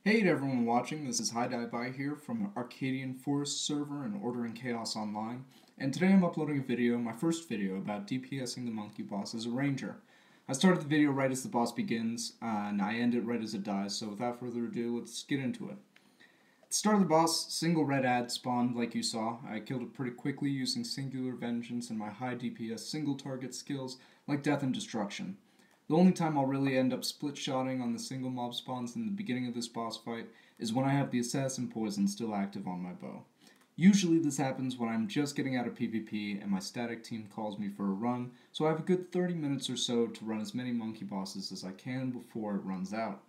Hey to everyone watching, this is HiDieBye here from Arcadian Forest server and Ordering Chaos Online, and today I'm uploading a video, my first video, about DPSing the monkey boss as a ranger. I started the video right as the boss begins, and I end it right as it dies, so without further ado, let's get into it. At the start of the boss, single red ad spawned like you saw. I killed it pretty quickly using singular vengeance and my high DPS single target skills like death and destruction. The only time I'll really end up split-shotting on the single mob spawns in the beginning of this boss fight is when I have the assassin poison still active on my bow. Usually this happens when I'm just getting out of PvP and my static team calls me for a run, so I have a good 30 minutes or so to run as many monkey bosses as I can before it runs out.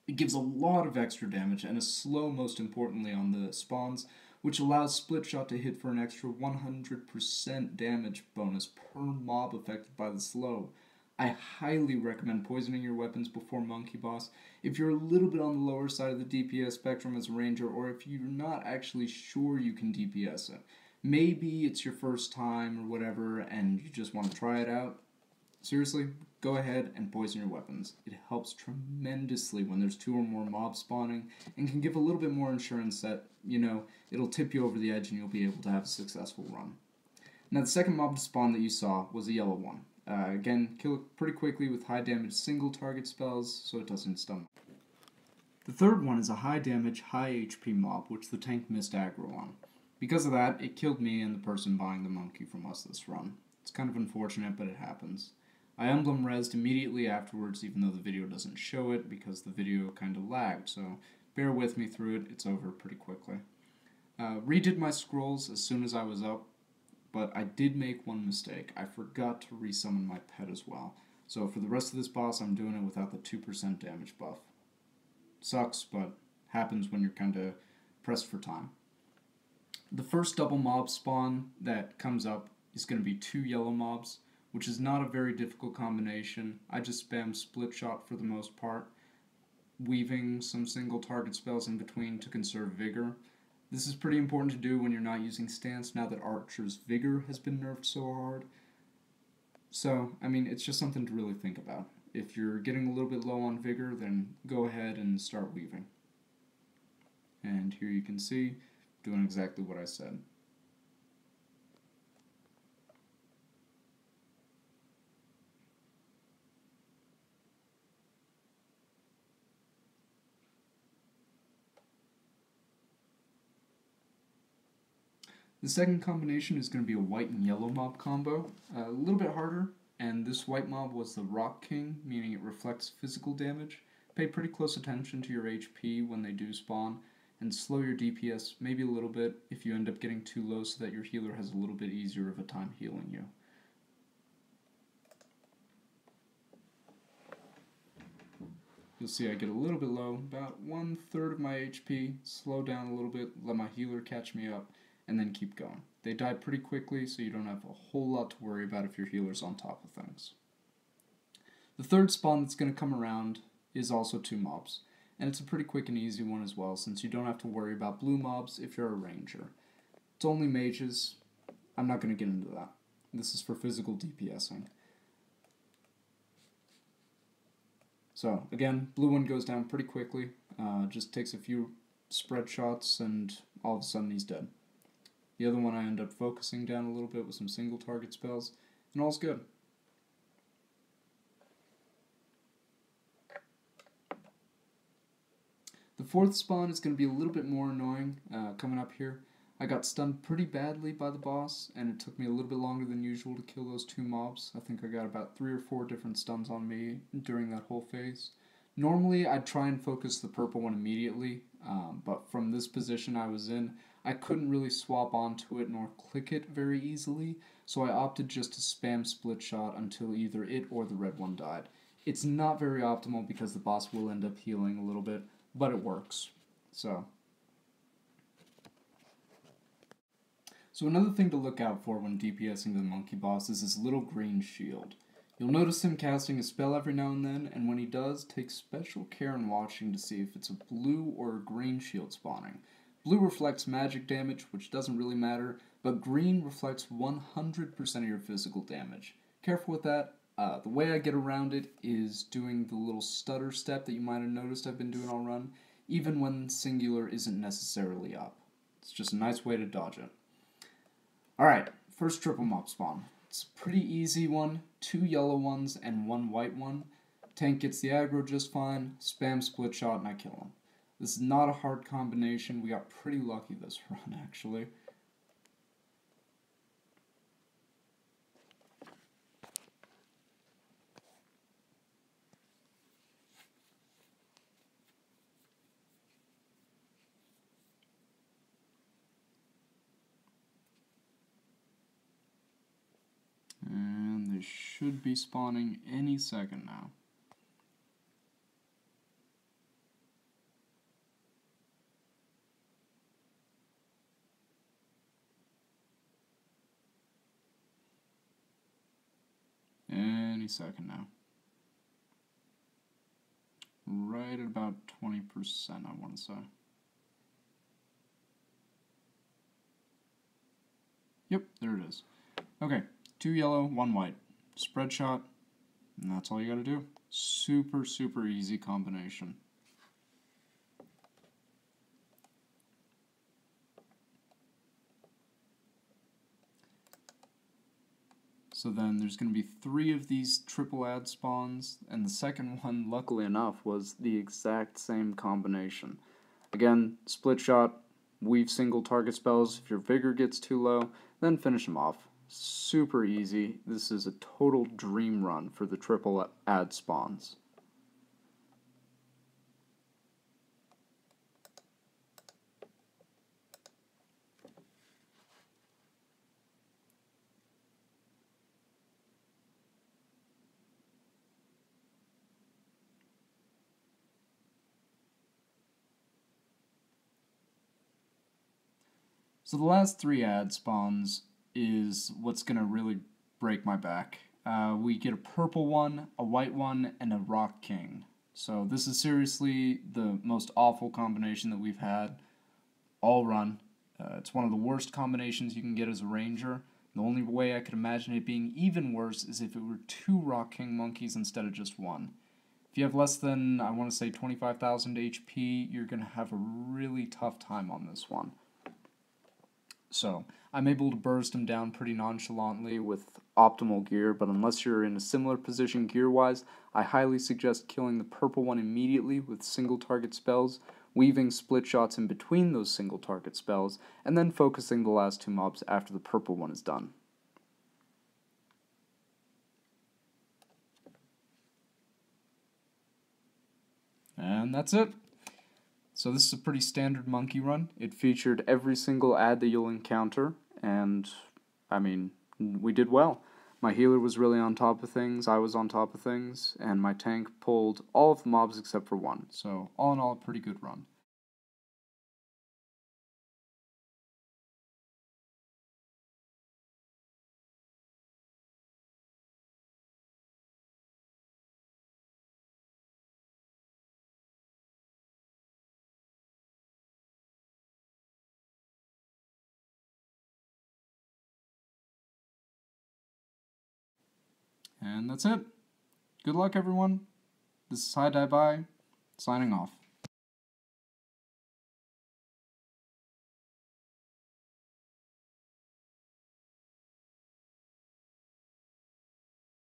It gives a lot of extra damage and is slow most importantly on the spawns, which allows split shot to hit for an extra 100% damage bonus per mob affected by the slow. I highly recommend poisoning your weapons before monkey boss if you're a little bit on the lower side of the DPS spectrum as a ranger, or if you're not actually sure you can DPS it. Maybe it's your first time or whatever and you just want to try it out. Seriously, go ahead and poison your weapons. It helps tremendously when there's 2 or more mobs spawning and can give a little bit more assurance that, it'll tip you over the edge and you'll be able to have a successful run. Now the second mob to spawn that you saw was a yellow one. Again, kill it pretty quickly with high damage single target spells so it doesn't stun. The third one is a high damage, high HP mob, which the tank missed aggro on. Because of that, it killed me and the person buying the monkey from us this run. It's kind of unfortunate, but it happens. I emblem rezzed immediately afterwards, even though the video doesn't show it because the video kind of lagged, so bear with me through it, it's over pretty quickly. Redid my scrolls as soon as I was up, but I did make one mistake. I forgot to resummon my pet as well. So for the rest of this boss, I'm doing it without the 2% damage buff. Sucks, but happens when you're kinda pressed for time. The first double mob spawn that comes up is going to be 2 yellow mobs, which is not a very difficult combination. I just spam split shot for the most part, weaving some single target spells in between to conserve vigor. This is pretty important to do when you're not using stance now that Archer's vigor has been nerfed so hard. So, it's just something to really think about. If you're getting a little bit low on vigor, then go ahead and start weaving. And here you can see, doing exactly what I said. The second combination is going to be a white and yellow mob combo, a little bit harder, and this white mob was the Rock King, meaning it reflects physical damage. Pay pretty close attention to your HP when they do spawn, and slow your DPS maybe a little bit if you end up getting too low so that your healer has a little bit easier of a time healing you. You'll see I get a little bit low, about 1/3 of my HP, slow down a little bit, let my healer catch me up, and then keep going. They die pretty quickly, so you don't have a whole lot to worry about if your healer's on top of things. The third spawn that's going to come around is also 2 mobs, and it's a pretty quick and easy one as well, since you don't have to worry about blue mobs if you're a ranger. It's only mages. I'm not going to get into that. This is for physical DPSing. So, again, blue one goes down pretty quickly, just takes a few spread shots, and all of a sudden he's dead. The other one I end up focusing down a little bit with some single target spells, and all's good. The fourth spawn is going to be a little bit more annoying coming up here. I got stunned pretty badly by the boss, and it took me a little bit longer than usual to kill those 2 mobs. I think I got about 3 or 4 different stuns on me during that whole phase. Normally, I'd try and focus the purple one immediately, but from this position I was in, I couldn't really swap onto it nor click it very easily, so I opted just to spam split shot until either it or the red one died. It's not very optimal because the boss will end up healing a little bit, but it works. So another thing to look out for when DPSing the monkey boss is his little green shield. You'll notice him casting a spell every now and then, and when he does, take special care in watching to see if it's a blue or a green shield spawning. Blue reflects magic damage, which doesn't really matter, but green reflects 100% of your physical damage. Careful with that. The way I get around it is doing the little stutter step that you might have noticed I've been doing all run. even when singular isn't necessarily up. It's just a nice way to dodge it. Alright, first triple mob spawn. It's a pretty easy one, 2 yellow ones and 1 white one. Tank gets the aggro just fine, spam split shot and I kill him. This is not a hard combination, we got pretty lucky this run actually. And they should be spawning any second now. Any second now. Right at about 20%, I want to say. Yep, there it is. Okay, 2 yellow, 1 white. Spread shot, and that's all you gotta do. Super, super easy combination. So then there's going to be 3 of these triple ad spawns, and the second one, luckily enough, was the exact same combination. Again, split shot, weave single target spells. If your vigor gets too low, then finish them off. Super easy. This is a total dream run for the triple ad spawns. So the last 3 ad spawns is what's going to really break my back. We get a purple one, a white one, and a rock king. So this is seriously the most awful combination that we've had all run. It's one of the worst combinations you can get as a ranger. The only way I could imagine it being even worse is if it were 2 rock king monkeys instead of just 1. If you have less than, I want to say, 25,000 HP, you're going to have a really tough time on this one. So, I'm able to burst him down pretty nonchalantly with optimal gear, but unless you're in a similar position gear-wise, I highly suggest killing the purple one immediately with single target spells, weaving split shots in between those single target spells, and then focusing the last 2 mobs after the purple one is done. And that's it. So this is a pretty standard monkey run. It featured every single ad that you'll encounter, and, I mean, we did well. My healer was really on top of things, I was on top of things, and my tank pulled all of the mobs except for 1. So, all in all, a pretty good run. And that's it. Good luck, everyone. This is HiDieBye, signing off.